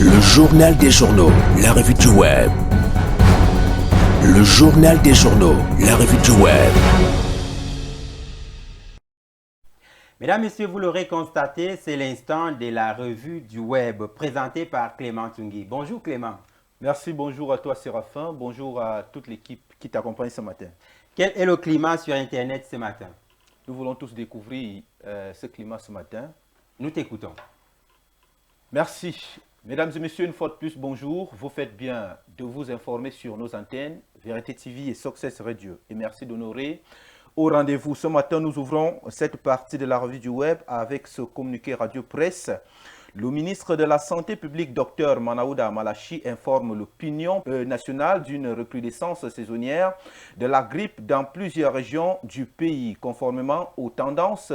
Le journal des journaux, la revue du web. Le journal des journaux, la revue du web. Mesdames, Messieurs, vous l'aurez constaté, c'est l'instant de la revue du web présentée par Clément Tungui. Bonjour Clément. Merci, bonjour à toi Séraphin, bonjour à toute l'équipe qui t'accompagne ce matin. Quel est le climat sur Internet ce matin? Nous voulons tous découvrir ce climat ce matin. Nous t'écoutons. Merci. Mesdames et messieurs, une fois de plus, bonjour. Vous faites bien de vous informer sur nos antennes, Vérité TV et Success Radio. Et merci d'honorer au rendez-vous. Ce matin, nous ouvrons cette partie de la revue du web avec ce communiqué radio-presse. Le ministre de la Santé publique, Dr Manaouda Malachi, informe l'opinion nationale d'une recrudescence saisonnière de la grippe dans plusieurs régions du pays, conformément aux tendances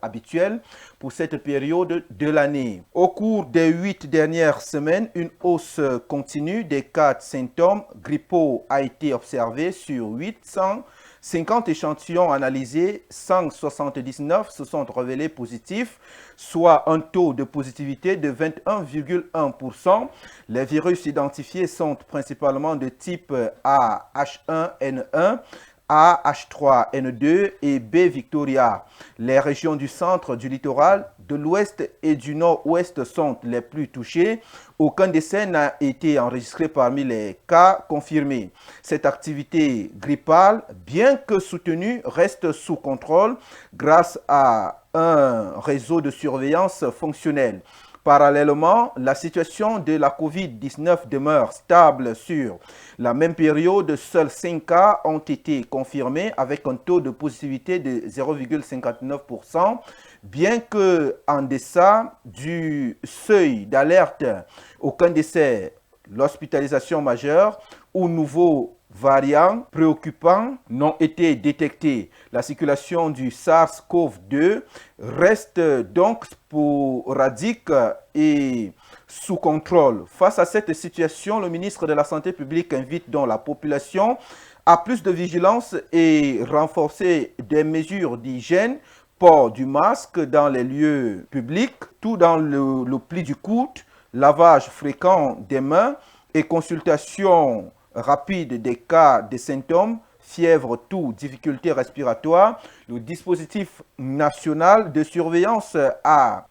habituelles pour cette période de l'année. Au cours des 8 dernières semaines, une hausse continue des cas de symptômes grippaux a été observée sur 850 échantillons analysés, 179 se sont révélés positifs, soit un taux de positivité de 21,1%. Les virus identifiés sont principalement de type A, H1N1, A, H3N2 et B Victoria. Les régions du centre, du littoral, de l'ouest et du nord-ouest sont les plus touchées. Aucun décès n'a été enregistré parmi les cas confirmés. Cette activité grippale, bien que soutenue, reste sous contrôle grâce à un réseau de surveillance fonctionnel. Parallèlement, la situation de la COVID-19 demeure stable sur la même période. Seuls 5 cas ont été confirmés avec un taux de positivité de 0,59%, bien que en deçà du seuil d'alerte, aucun décès, l'hospitalisation majeure ou nouveau variants préoccupants n'ont été détectés. La circulation du SARS-CoV-2 reste donc sporadique et sous contrôle. Face à cette situation, le ministre de la Santé publique invite donc la population à plus de vigilance et renforcer des mesures d'hygiène, port du masque dans les lieux publics, tout dans le pli du coude, lavage fréquent des mains et consultation rapide des cas de symptômes, fièvre, toux, difficultés respiratoires. Le dispositif national de surveillance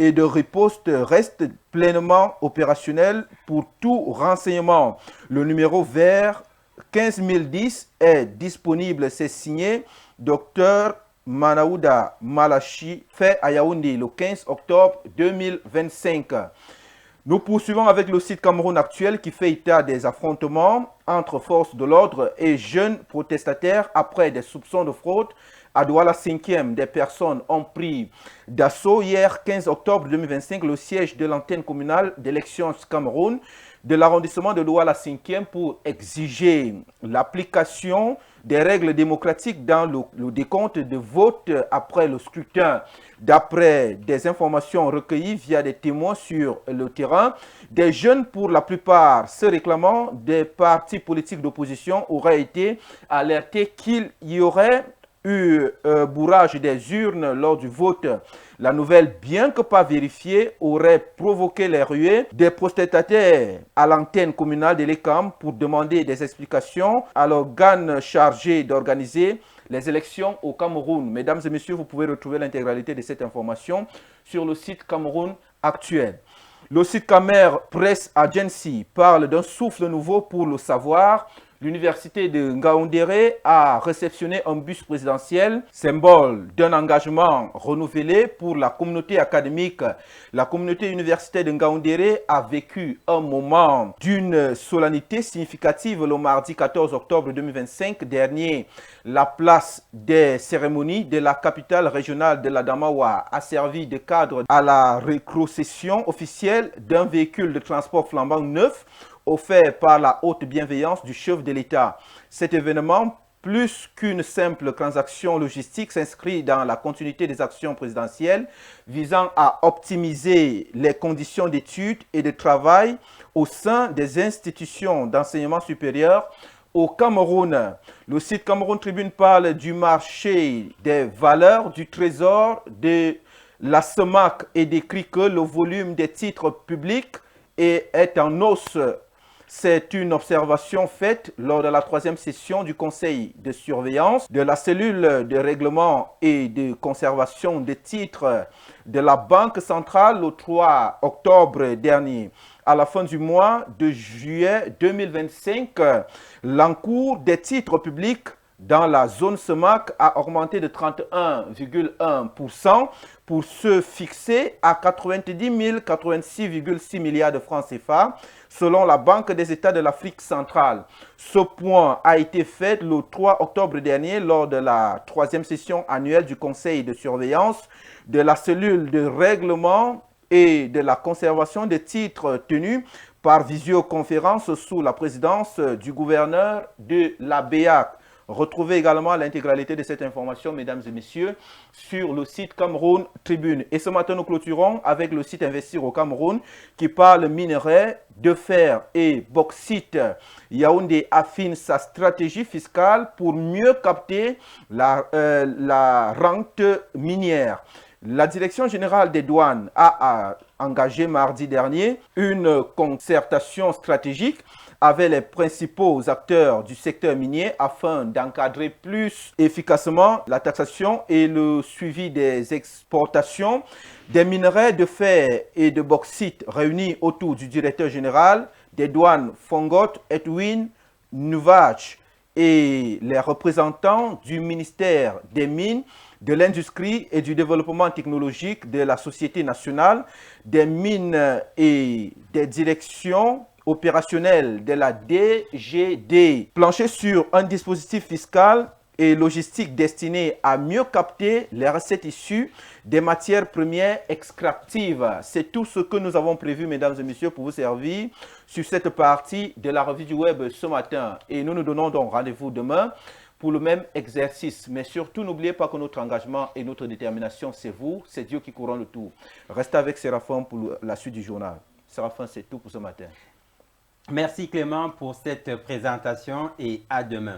et de riposte reste pleinement opérationnel pour tout renseignement. Le numéro vert 15010 est disponible, c'est signé Dr Manaouda Malachi, fait à Yaoundé le 15 octobre 2025. Nous poursuivons avec le site Cameroun Actuel qui fait état des affrontements entre forces de l'ordre et jeunes protestataires après des soupçons de fraude. À Douala 5e, des personnes ont pris d'assaut hier 15 octobre 2025 le siège de l'antenne communale d'élections Cameroun de l'arrondissement de Douala 5e pour exiger l'application des règles démocratiques dans le décompte de vote après le scrutin. D'après des informations recueillies via des témoins sur le terrain, des jeunes, pour la plupart se réclamant des partis politiques d'opposition, auraient été alertés qu'il y aurait eu bourrage des urnes lors du vote. La nouvelle, bien que pas vérifiée, aurait provoqué les ruées des protestataires à l'antenne communale de l'ECAM pour demander des explications à l'organe chargé d'organiser les élections au Cameroun. Mesdames et messieurs, vous pouvez retrouver l'intégralité de cette information sur le site Cameroun Actuel. Le site Camer Press Agency parle d'un souffle nouveau pour le savoir. L'université de Ngaoundéré a réceptionné un bus présidentiel, symbole d'un engagement renouvelé pour la communauté académique. La communauté universitaire de Ngaoundéré a vécu un moment d'une solennité significative le mardi 14 octobre 2025 dernier. La place des cérémonies de la capitale régionale de l'Adamawa a servi de cadre à la rétrocession officielle d'un véhicule de transport flambant neuf offert par la haute bienveillance du chef de l'État. Cet événement, plus qu'une simple transaction logistique, s'inscrit dans la continuité des actions présidentielles visant à optimiser les conditions d'études et de travail au sein des institutions d'enseignement supérieur au Cameroun. Le site Cameroun Tribune parle du marché des valeurs du trésor de la SEMAC et décrit que le volume des titres publics et est en hausse. C'est une observation faite lors de la 3e session du Conseil de surveillance de la cellule de règlement et de conservation des titres de la Banque centrale le 3 octobre dernier. À la fin du mois de juillet 2025, l'encours des titres publics dans la zone CEMAC a augmenté de 31,1% pour se fixer à 90 086,6 milliards de francs CFA selon la Banque des États de l'Afrique centrale. Ce point a été fait le 3 octobre dernier lors de la 3e session annuelle du Conseil de surveillance de la cellule de règlement et de la conservation des titres tenus par visioconférence sous la présidence du gouverneur de la BEAC. Retrouvez également l'intégralité de cette information, mesdames et messieurs, sur le site Cameroun Tribune. Et ce matin, nous clôturons avec le site Investir au Cameroun qui parle minerais de fer et bauxite. Yaoundé affine sa stratégie fiscale pour mieux capter la rente minière. La Direction générale des douanes a engagé mardi dernier une concertation stratégique avec les principaux acteurs du secteur minier afin d'encadrer plus efficacement la taxation et le suivi des exportations des minerais de fer et de bauxite réunis autour du directeur général des douanes Fongot Edwin Nuvach et les représentants du ministère des Mines, de l'Industrie et du Développement technologique de la Société nationale des mines et des directions opérationnelles de la DGD. Plancher sur un dispositif fiscal et logistique destiné à mieux capter les recettes issues des matières premières extractives. C'est tout ce que nous avons prévu, mesdames et messieurs, pour vous servir sur cette partie de la revue du web ce matin. Et nous nous donnons donc rendez-vous demain pour le même exercice. Mais surtout, n'oubliez pas que notre engagement et notre détermination, c'est vous, c'est Dieu qui couronne le tout. Restez avec Séraphin pour la suite du journal. Séraphin, c'est tout pour ce matin. Merci Clément pour cette présentation et à demain.